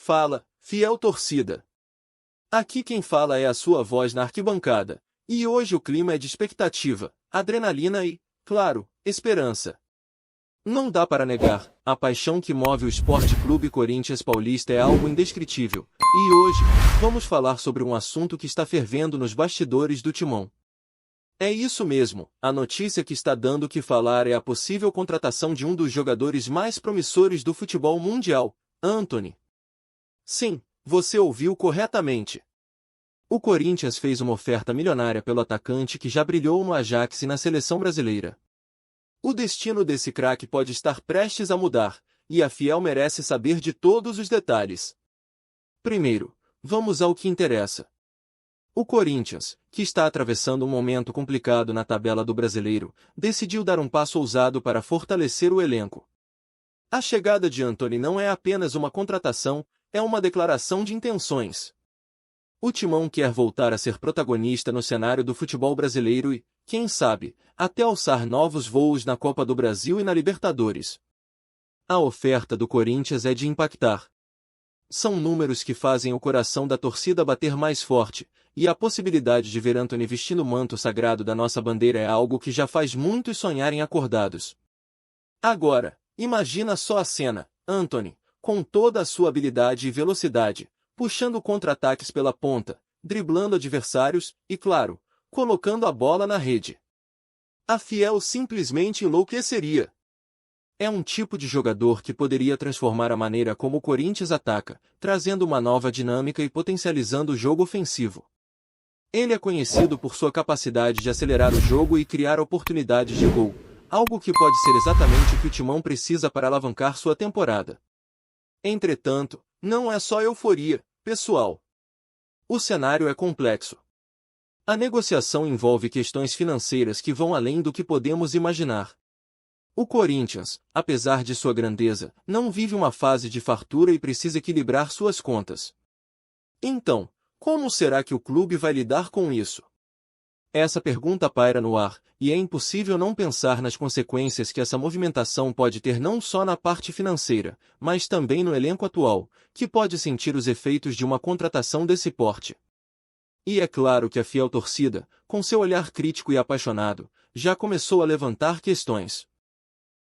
fala, fiel torcida. Aqui quem fala é a sua voz na arquibancada, e hoje o clima é de expectativa, adrenalina e, claro, esperança. Não dá para negar, a paixão que move o Sport Clube Corinthians Paulista é algo indescritível, e hoje, vamos falar sobre um assunto que está fervendo nos bastidores do Timão. É isso mesmo, a notícia que está dando o que falar é a possível contratação de um dos jogadores mais promissores do futebol mundial, Antony. Sim, você ouviu corretamente. O Corinthians fez uma oferta milionária pelo atacante que já brilhou no Ajax e na seleção brasileira. O destino desse craque pode estar prestes a mudar, e a Fiel merece saber de todos os detalhes. Primeiro, vamos ao que interessa. O Corinthians, que está atravessando um momento complicado na tabela do Brasileiro, decidiu dar um passo ousado para fortalecer o elenco. A chegada de Antony não é apenas uma contratação, é uma declaração de intenções. O Timão quer voltar a ser protagonista no cenário do futebol brasileiro e, quem sabe, até alçar novos voos na Copa do Brasil e na Libertadores. A oferta do Corinthians é de impactar. São números que fazem o coração da torcida bater mais forte, e a possibilidade de ver Antony vestindo o manto sagrado da nossa bandeira é algo que já faz muitos sonharem acordados. Agora, imagina só a cena, Antony, com toda a sua habilidade e velocidade, puxando contra-ataques pela ponta, driblando adversários e, claro, colocando a bola na rede. A Fiel simplesmente enlouqueceria. É um tipo de jogador que poderia transformar a maneira como o Corinthians ataca, trazendo uma nova dinâmica e potencializando o jogo ofensivo. Ele é conhecido por sua capacidade de acelerar o jogo e criar oportunidades de gol, algo que pode ser exatamente o que o Timão precisa para alavancar sua temporada. Entretanto, não é só euforia, pessoal. O cenário é complexo. A negociação envolve questões financeiras que vão além do que podemos imaginar. O Corinthians, apesar de sua grandeza, não vive uma fase de fartura e precisa equilibrar suas contas. Então, como será que o clube vai lidar com isso? Essa pergunta paira no ar, e é impossível não pensar nas consequências que essa movimentação pode ter não só na parte financeira, mas também no elenco atual, que pode sentir os efeitos de uma contratação desse porte. E é claro que a fiel torcida, com seu olhar crítico e apaixonado, já começou a levantar questões.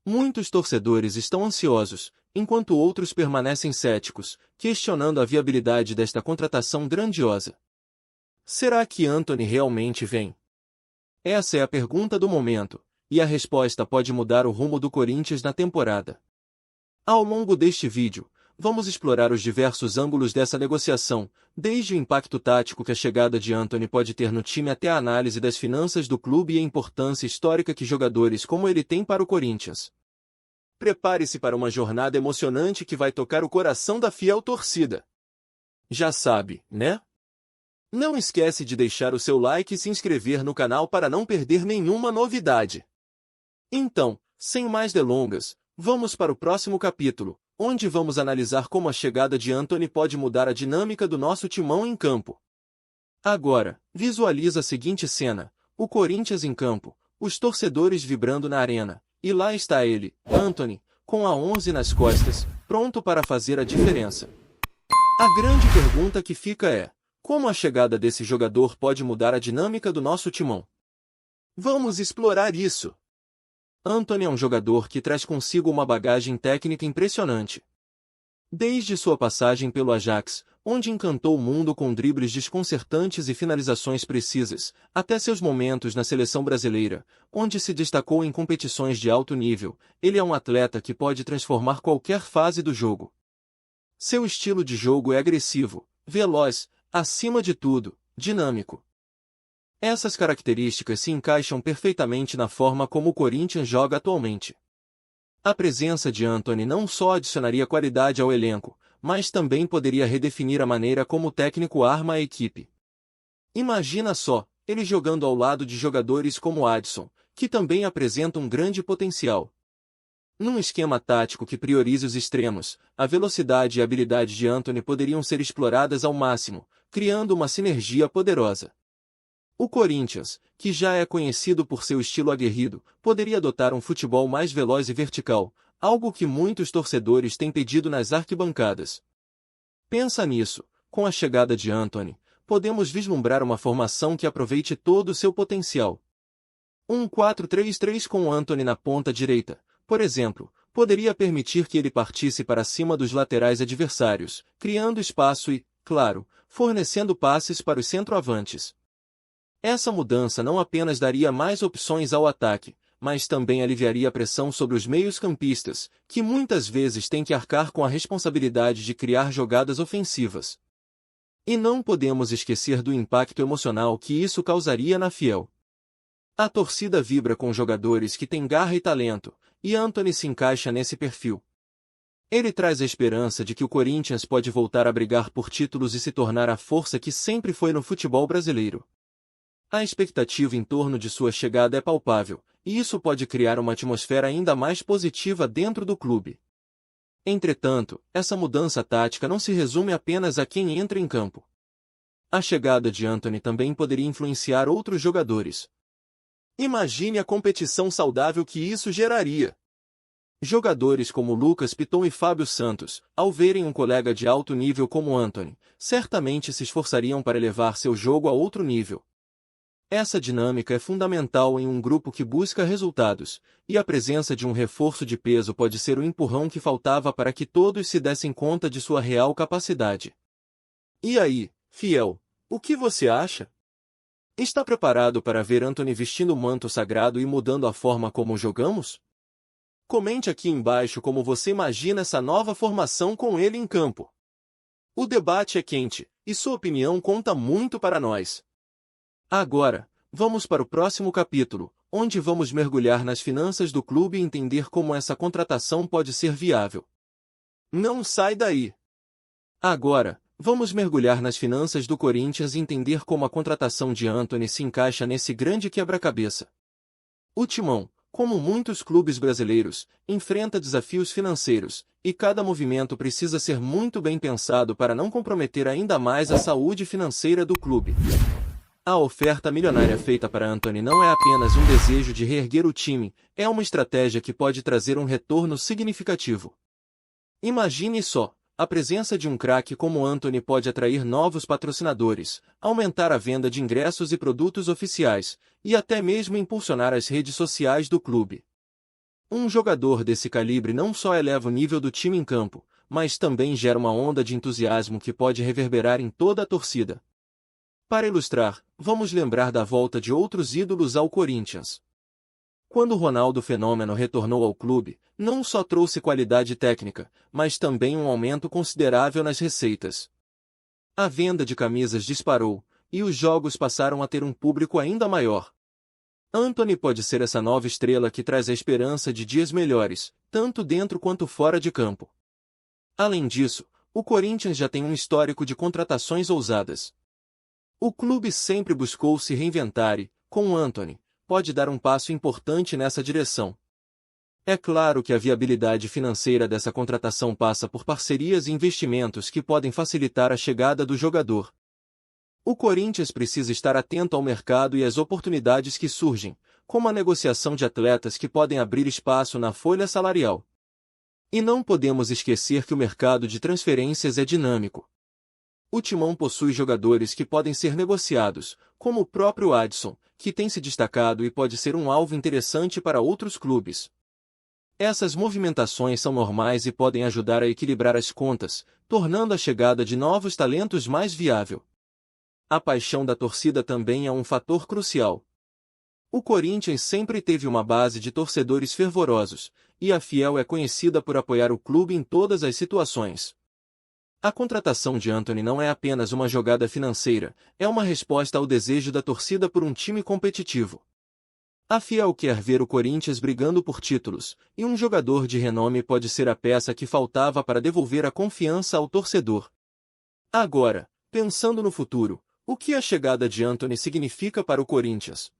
Muitos torcedores estão ansiosos, enquanto outros permanecem céticos, questionando a viabilidade desta contratação grandiosa. Será que Antony realmente vem? Essa é a pergunta do momento, e a resposta pode mudar o rumo do Corinthians na temporada. Ao longo deste vídeo, vamos explorar os diversos ângulos dessa negociação, desde o impacto tático que a chegada de Antony pode ter no time até a análise das finanças do clube e a importância histórica que jogadores como ele têm para o Corinthians. Prepare-se para uma jornada emocionante que vai tocar o coração da fiel torcida. Já sabe, né? Não esquece de deixar o seu like e se inscrever no canal para não perder nenhuma novidade. Então, sem mais delongas, vamos para o próximo capítulo, onde vamos analisar como a chegada de Antony pode mudar a dinâmica do nosso timão em campo. Agora, visualiza a seguinte cena, o Corinthians em campo, os torcedores vibrando na arena, e lá está ele, Antony, com a 11 nas costas, pronto para fazer a diferença. A grande pergunta que fica é, como a chegada desse jogador pode mudar a dinâmica do nosso timão? Vamos explorar isso. Antony é um jogador que traz consigo uma bagagem técnica impressionante. Desde sua passagem pelo Ajax, onde encantou o mundo com dribles desconcertantes e finalizações precisas, até seus momentos na seleção brasileira, onde se destacou em competições de alto nível, ele é um atleta que pode transformar qualquer fase do jogo. Seu estilo de jogo é agressivo, veloz, acima de tudo, dinâmico. Essas características se encaixam perfeitamente na forma como o Corinthians joga atualmente. A presença de Antony não só adicionaria qualidade ao elenco, mas também poderia redefinir a maneira como o técnico arma a equipe. Imagina só, ele jogando ao lado de jogadores como Adson, que também apresentam um grande potencial. Num esquema tático que priorize os extremos, a velocidade e a habilidade de Antony poderiam ser exploradas ao máximo, criando uma sinergia poderosa. O Corinthians, que já é conhecido por seu estilo aguerrido, poderia adotar um futebol mais veloz e vertical, algo que muitos torcedores têm pedido nas arquibancadas. Pensa nisso, com a chegada de Antony, podemos vislumbrar uma formação que aproveite todo o seu potencial. Um 4-3-3 com Antony na ponta direita, por exemplo, poderia permitir que ele partisse para cima dos laterais adversários, criando espaço e, claro, fornecendo passes para os centroavantes. Essa mudança não apenas daria mais opções ao ataque, mas também aliviaria a pressão sobre os meios-campistas, que muitas vezes têm que arcar com a responsabilidade de criar jogadas ofensivas. E não podemos esquecer do impacto emocional que isso causaria na Fiel. A torcida vibra com jogadores que têm garra e talento, e Antony se encaixa nesse perfil. Ele traz a esperança de que o Corinthians pode voltar a brigar por títulos e se tornar a força que sempre foi no futebol brasileiro. A expectativa em torno de sua chegada é palpável, e isso pode criar uma atmosfera ainda mais positiva dentro do clube. Entretanto, essa mudança tática não se resume apenas a quem entra em campo. A chegada de Antony também poderia influenciar outros jogadores. Imagine a competição saudável que isso geraria. Jogadores como Lucas Piton e Fábio Santos, ao verem um colega de alto nível como Antony, certamente se esforçariam para elevar seu jogo a outro nível. Essa dinâmica é fundamental em um grupo que busca resultados, e a presença de um reforço de peso pode ser o empurrão que faltava para que todos se dessem conta de sua real capacidade. E aí, Fiel, o que você acha? Está preparado para ver Antony vestindo o manto sagrado e mudando a forma como jogamos? Comente aqui embaixo como você imagina essa nova formação com ele em campo. O debate é quente, e sua opinião conta muito para nós. Agora, vamos para o próximo capítulo, onde vamos mergulhar nas finanças do clube e entender como essa contratação pode ser viável. Não sai daí! Agora, vamos mergulhar nas finanças do Corinthians e entender como a contratação de Antony se encaixa nesse grande quebra-cabeça. O Timão, como muitos clubes brasileiros, enfrenta desafios financeiros, e cada movimento precisa ser muito bem pensado para não comprometer ainda mais a saúde financeira do clube. A oferta milionária feita para Antony não é apenas um desejo de reerguer o time, é uma estratégia que pode trazer um retorno significativo. Imagine só, a presença de um craque como Antony pode atrair novos patrocinadores, aumentar a venda de ingressos e produtos oficiais, e até mesmo impulsionar as redes sociais do clube. Um jogador desse calibre não só eleva o nível do time em campo, mas também gera uma onda de entusiasmo que pode reverberar em toda a torcida. Para ilustrar, vamos lembrar da volta de outros ídolos ao Corinthians. Quando Ronaldo Fenômeno retornou ao clube, não só trouxe qualidade técnica, mas também um aumento considerável nas receitas. A venda de camisas disparou, e os jogos passaram a ter um público ainda maior. Antony pode ser essa nova estrela que traz a esperança de dias melhores, tanto dentro quanto fora de campo. Além disso, o Corinthians já tem um histórico de contratações ousadas. O clube sempre buscou se reinventar e, com Antony, pode dar um passo importante nessa direção. É claro que a viabilidade financeira dessa contratação passa por parcerias e investimentos que podem facilitar a chegada do jogador. O Corinthians precisa estar atento ao mercado e às oportunidades que surgem, como a negociação de atletas que podem abrir espaço na folha salarial. E não podemos esquecer que o mercado de transferências é dinâmico. O Timão possui jogadores que podem ser negociados, como o próprio Adson, que tem se destacado e pode ser um alvo interessante para outros clubes. Essas movimentações são normais e podem ajudar a equilibrar as contas, tornando a chegada de novos talentos mais viável. A paixão da torcida também é um fator crucial. O Corinthians sempre teve uma base de torcedores fervorosos, e a Fiel é conhecida por apoiar o clube em todas as situações. A contratação de Antony não é apenas uma jogada financeira, é uma resposta ao desejo da torcida por um time competitivo. A Fiel quer ver o Corinthians brigando por títulos, e um jogador de renome pode ser a peça que faltava para devolver a confiança ao torcedor. Agora, pensando no futuro, o que a chegada de Antony significa para o Corinthians?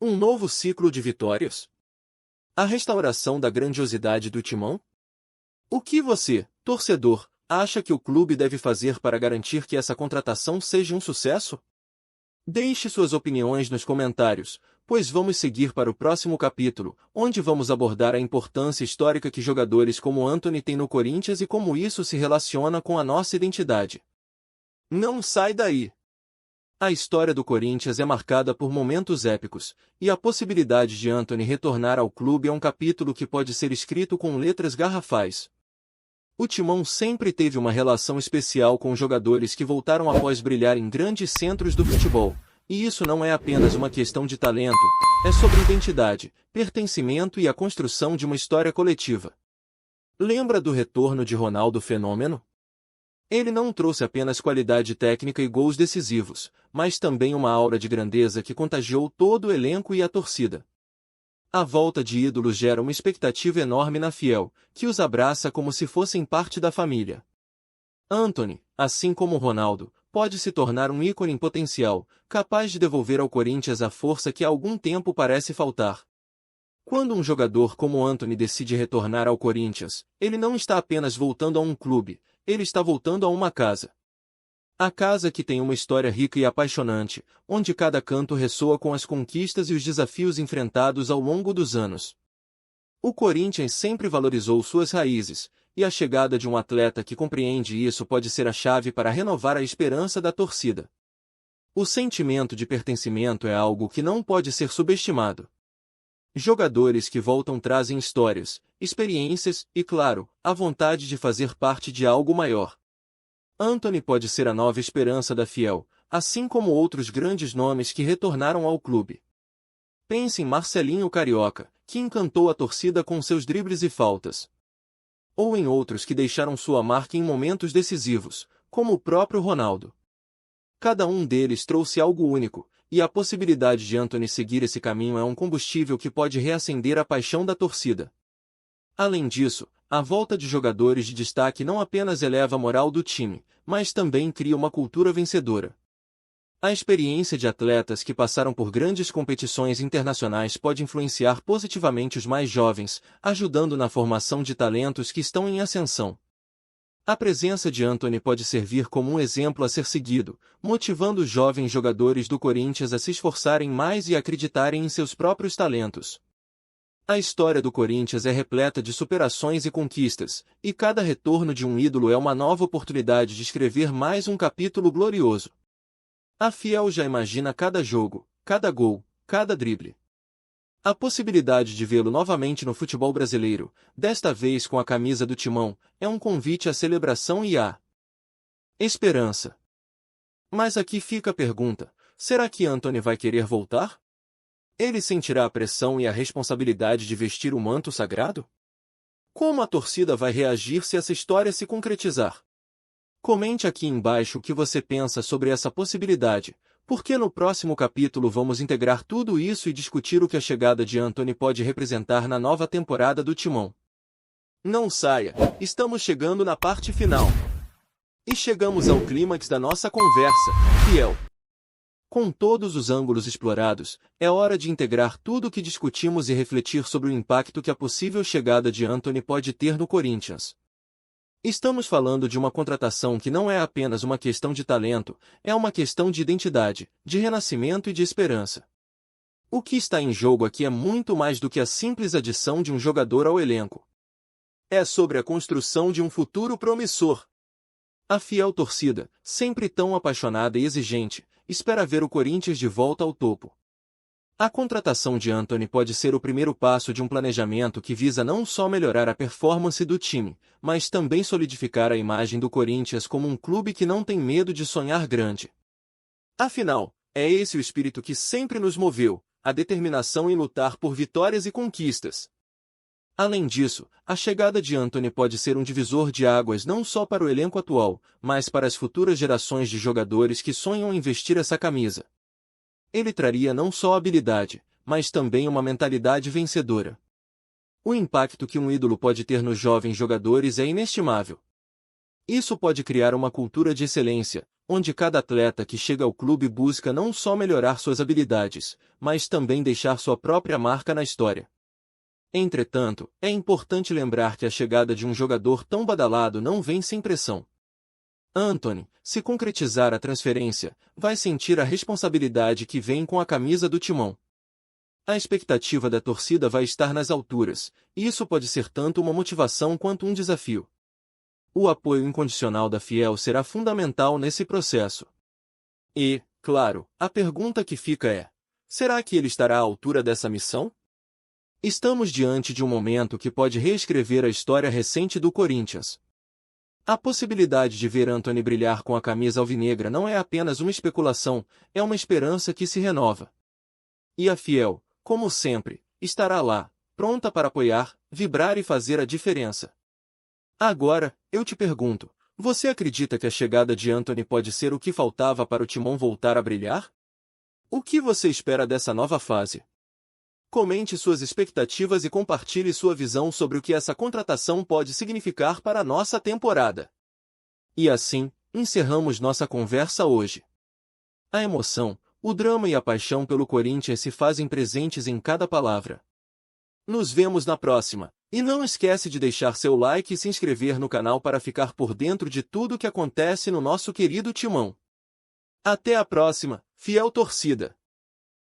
Um novo ciclo de vitórias? A restauração da grandiosidade do Timão? O que você, torcedor, acha que o clube deve fazer para garantir que essa contratação seja um sucesso? Deixe suas opiniões nos comentários, pois vamos seguir para o próximo capítulo, onde vamos abordar a importância histórica que jogadores como Antony têm no Corinthians e como isso se relaciona com a nossa identidade. Não sai daí! A história do Corinthians é marcada por momentos épicos, e a possibilidade de Antony retornar ao clube é um capítulo que pode ser escrito com letras garrafais. O Timão sempre teve uma relação especial com jogadores que voltaram após brilhar em grandes centros do futebol, e isso não é apenas uma questão de talento, é sobre identidade, pertencimento e a construção de uma história coletiva. Lembra do retorno de Ronaldo Fenômeno? Ele não trouxe apenas qualidade técnica e gols decisivos, mas também uma aura de grandeza que contagiou todo o elenco e a torcida. A volta de ídolos gera uma expectativa enorme na Fiel, que os abraça como se fossem parte da família. Antony, assim como Ronaldo, pode se tornar um ícone em potencial, capaz de devolver ao Corinthians a força que há algum tempo parece faltar. Quando um jogador como Antony decide retornar ao Corinthians, ele não está apenas voltando a um clube, ele está voltando a uma casa. A casa que tem uma história rica e apaixonante, onde cada canto ressoa com as conquistas e os desafios enfrentados ao longo dos anos. O Corinthians sempre valorizou suas raízes, e a chegada de um atleta que compreende isso pode ser a chave para renovar a esperança da torcida. O sentimento de pertencimento é algo que não pode ser subestimado. Jogadores que voltam trazem histórias, experiências e, claro, a vontade de fazer parte de algo maior. Antony pode ser a nova esperança da Fiel, assim como outros grandes nomes que retornaram ao clube. Pense em Marcelinho Carioca, que encantou a torcida com seus dribles e faltas. Ou em outros que deixaram sua marca em momentos decisivos, como o próprio Ronaldo. Cada um deles trouxe algo único, e a possibilidade de Antony seguir esse caminho é um combustível que pode reacender a paixão da torcida. Além disso, a volta de jogadores de destaque não apenas eleva a moral do time, mas também cria uma cultura vencedora. A experiência de atletas que passaram por grandes competições internacionais pode influenciar positivamente os mais jovens, ajudando na formação de talentos que estão em ascensão. A presença de Antony pode servir como um exemplo a ser seguido, motivando os jovens jogadores do Corinthians a se esforçarem mais e acreditarem em seus próprios talentos. A história do Corinthians é repleta de superações e conquistas, e cada retorno de um ídolo é uma nova oportunidade de escrever mais um capítulo glorioso. A Fiel já imagina cada jogo, cada gol, cada drible. A possibilidade de vê-lo novamente no futebol brasileiro, desta vez com a camisa do Timão, é um convite à celebração e à esperança. Mas aqui fica a pergunta: será que Antony vai querer voltar? Ele sentirá a pressão e a responsabilidade de vestir o manto sagrado? Como a torcida vai reagir se essa história se concretizar? Comente aqui embaixo o que você pensa sobre essa possibilidade, porque no próximo capítulo vamos integrar tudo isso e discutir o que a chegada de Antony pode representar na nova temporada do Timão. Não saia, estamos chegando na parte final. E chegamos ao clímax da nossa conversa, Fiel. Com todos os ângulos explorados, é hora de integrar tudo o que discutimos e refletir sobre o impacto que a possível chegada de Antony pode ter no Corinthians. Estamos falando de uma contratação que não é apenas uma questão de talento, é uma questão de identidade, de renascimento e de esperança. O que está em jogo aqui é muito mais do que a simples adição de um jogador ao elenco. É sobre a construção de um futuro promissor. A fiel torcida, sempre tão apaixonada e exigente, espera ver o Corinthians de volta ao topo. A contratação de Antony pode ser o primeiro passo de um planejamento que visa não só melhorar a performance do time, mas também solidificar a imagem do Corinthians como um clube que não tem medo de sonhar grande. Afinal, é esse o espírito que sempre nos moveu, a determinação em lutar por vitórias e conquistas. Além disso, a chegada de Antony pode ser um divisor de águas não só para o elenco atual, mas para as futuras gerações de jogadores que sonham em vestir essa camisa. Ele traria não só habilidade, mas também uma mentalidade vencedora. O impacto que um ídolo pode ter nos jovens jogadores é inestimável. Isso pode criar uma cultura de excelência, onde cada atleta que chega ao clube busca não só melhorar suas habilidades, mas também deixar sua própria marca na história. Entretanto, é importante lembrar que a chegada de um jogador tão badalado não vem sem pressão. Antony, se concretizar a transferência, vai sentir a responsabilidade que vem com a camisa do Timão. A expectativa da torcida vai estar nas alturas, e isso pode ser tanto uma motivação quanto um desafio. O apoio incondicional da Fiel será fundamental nesse processo. E, claro, a pergunta que fica é: será que ele estará à altura dessa missão? Estamos diante de um momento que pode reescrever a história recente do Corinthians. A possibilidade de ver Antony brilhar com a camisa alvinegra não é apenas uma especulação, é uma esperança que se renova. E a Fiel, como sempre, estará lá, pronta para apoiar, vibrar e fazer a diferença. Agora, eu te pergunto, você acredita que a chegada de Antony pode ser o que faltava para o Timão voltar a brilhar? O que você espera dessa nova fase? Comente suas expectativas e compartilhe sua visão sobre o que essa contratação pode significar para a nossa temporada. E assim, encerramos nossa conversa hoje. A emoção, o drama e a paixão pelo Corinthians se fazem presentes em cada palavra. Nos vemos na próxima, e não esquece de deixar seu like e se inscrever no canal para ficar por dentro de tudo o que acontece no nosso querido Timão. Até a próxima, fiel torcida!